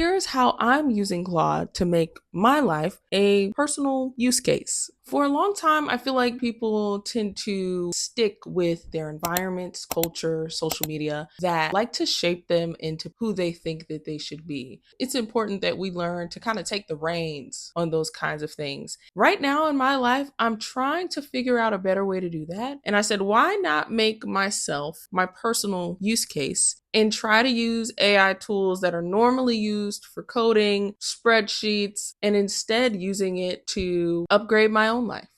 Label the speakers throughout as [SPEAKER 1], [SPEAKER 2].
[SPEAKER 1] here's how I'm using Claude to make my life a personal use case. For a long time, I feel like people tend to stick with their environments, culture, social media that like to shape them into who they think that they should be. It's important that we learn to kind of take the reins on those kinds of things. Right now in my life, I'm trying to figure out a better way to do that. And I said, why not make myself my personal use case and try to use AI tools that are normally used for coding, spreadsheets, and instead using it to upgrade my own life.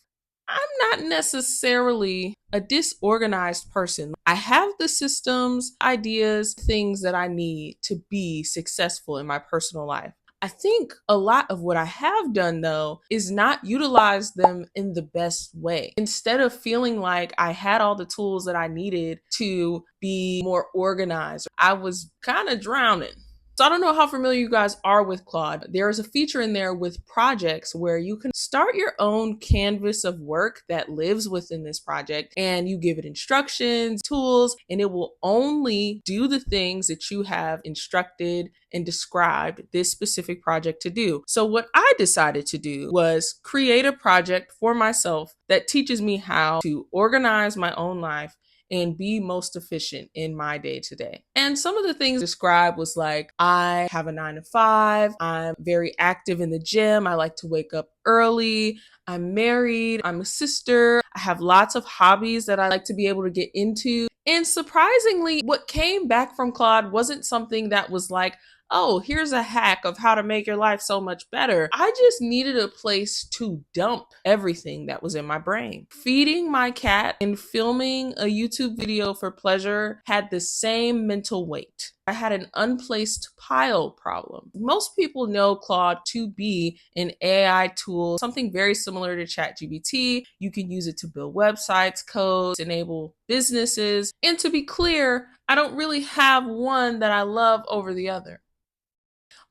[SPEAKER 1] I'm not necessarily a disorganized person. I have the systems, ideas, things that I need to be successful in my personal life. I think a lot of what I have done though is not utilize them in the best way. Instead of feeling like I had all the tools that I needed to be more organized, I was kind of drowning. So I don't know how familiar you guys are with Claude. There is a feature in there with projects where you can start your own canvas of work that lives within this project, and you give it instructions, tools, and it will only do the things that you have instructed and described this specific project to do. So what I decided to do was create a project for myself that teaches me how to organize my own life and be most efficient in my day to day. And some of the things described was like, I have a 9 to 5. I'm very active in the gym. I like to wake up early. I'm married. I'm a sister. I have lots of hobbies that I like to be able to get into. And surprisingly, what came back from Claude wasn't something that was like, oh, here's a hack of how to make your life so much better. I just needed a place to dump everything that was in my brain. Feeding my cat and filming a YouTube video for pleasure had the same mental weight. I had an unplaced pile problem. Most people know Claude to be an AI tool, something very similar to ChatGPT. You can use it to build websites, codes, enable businesses. And to be clear, I don't really have one that I love over the other.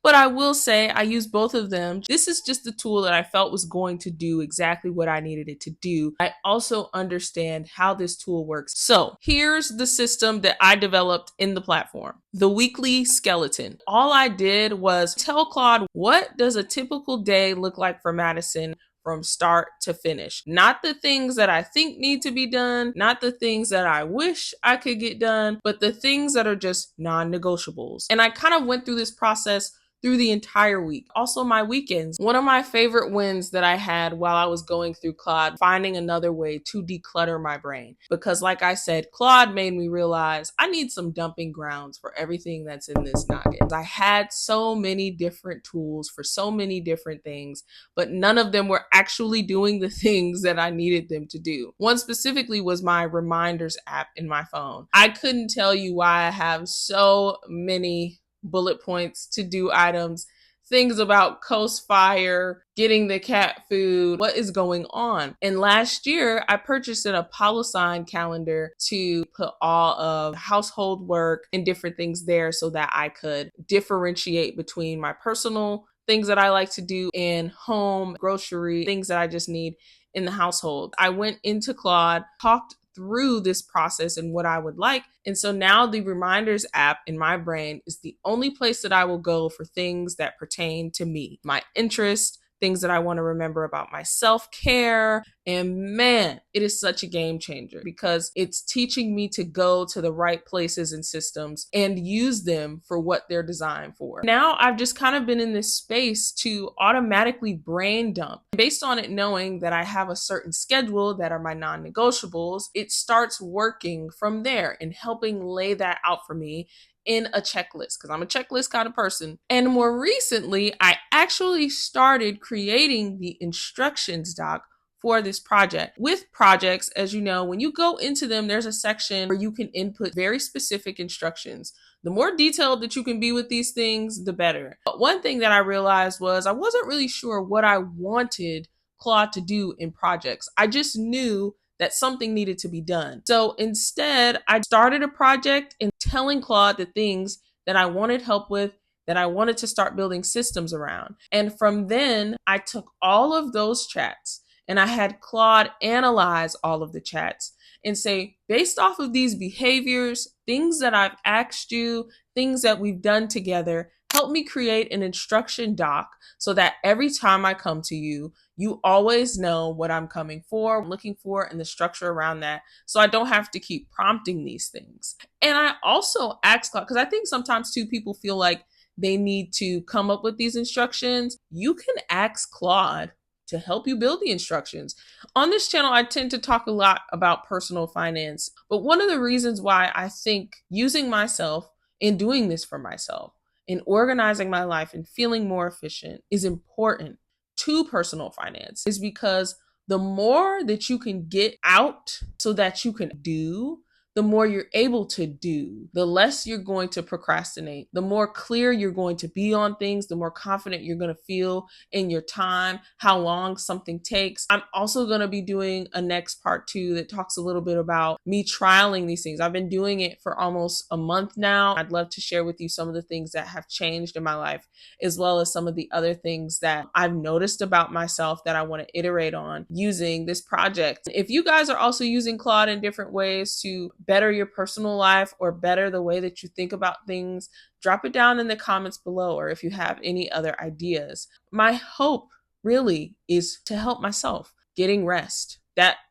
[SPEAKER 1] But I will say I use both of them. This is just the tool that I felt was going to do exactly what I needed it to do. I also understand how this tool works. So here's the system that I developed in the platform. The weekly skeleton. All I did was tell Claude, what does a typical day look like for Madison from start to finish? Not the things that I think need to be done, not the things that I wish I could get done, but the things that are just non-negotiables. And I kind of went through this process through the entire week. Also my weekends. One of my favorite wins that I had while I was going through Claude, finding another way to declutter my brain. Because like I said, Claude made me realize I need some dumping grounds for everything that's in this noggin. I had so many different tools for so many different things, but none of them were actually doing the things that I needed them to do. One specifically was my reminders app in my phone. I couldn't tell you why I have so many bullet points, to do items, things about Coast Fire, getting the cat food, what is going on. And last year, I purchased an Apollo sign calendar to put all of household work and different things there so that I could differentiate between my personal things that I like to do and home, grocery, things that I just need in the household. I went into Claude, talked through this process and what I would like. And so now the reminders app in my brain is the only place that I will go for things that pertain to me, my interests, things that I want to remember about my self-care. And man, it is such a game changer because it's teaching me to go to the right places and systems and use them for what they're designed for. Now I've just kind of been in this space to automatically brain dump. Based on it knowing that I have a certain schedule that are my non-negotiables, it starts working from there and helping lay that out for me in a checklist, because I'm a checklist kind of person. And more recently, I actually started creating the instructions doc for this project. With projects, as you know, when you go into them, there's a section where you can input very specific instructions. The more detailed that you can be with these things, the better. But one thing that I realized was I wasn't really sure what I wanted Claude to do in projects. I just knew that something needed to be done. So instead, I started a project and telling Claude the things that I wanted help with, that I wanted to start building systems around. And from then, I took all of those chats and I had Claude analyze all of the chats and say, based off of these behaviors, things that I've asked you, things that we've done together, Help me create an instruction doc so that every time I come to you, you always know what I'm coming for, looking for, and the structure around that. So I don't have to keep prompting these things. And I also ask Claude, because I think sometimes too, people feel like they need to come up with these instructions. You can ask Claude to help you build the instructions. On this channel, I tend to talk a lot about personal finance, but one of the reasons why I think using myself and doing this for myself and organizing my life and feeling more efficient is important to personal finance is because the more that you can get out so that you can do, the more you're able to do, the less you're going to procrastinate, the more clear you're going to be on things, the more confident you're going to feel in your time, how long something takes. I'm also going to be doing a next part two that talks a little bit about me trialing these things. I've been doing it for almost a month now. I'd love to share with you some of the things that have changed in my life, as well as some of the other things that I've noticed about myself that I want to iterate on using this project. If you guys are also using Claude in different ways to better your personal life or better the way that you think about things, drop it down in the comments below, or if you have any other ideas. My hope really is to help myself getting rest.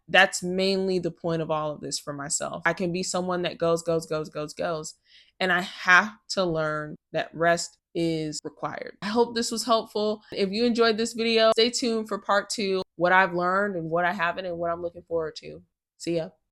[SPEAKER 1] That's mainly the point of all of this for myself. I can be someone that goes, and I have to learn that rest is required. I hope this was helpful. If you enjoyed this video, stay tuned for part two, what I've learned and what I haven't and what I'm looking forward to. See ya.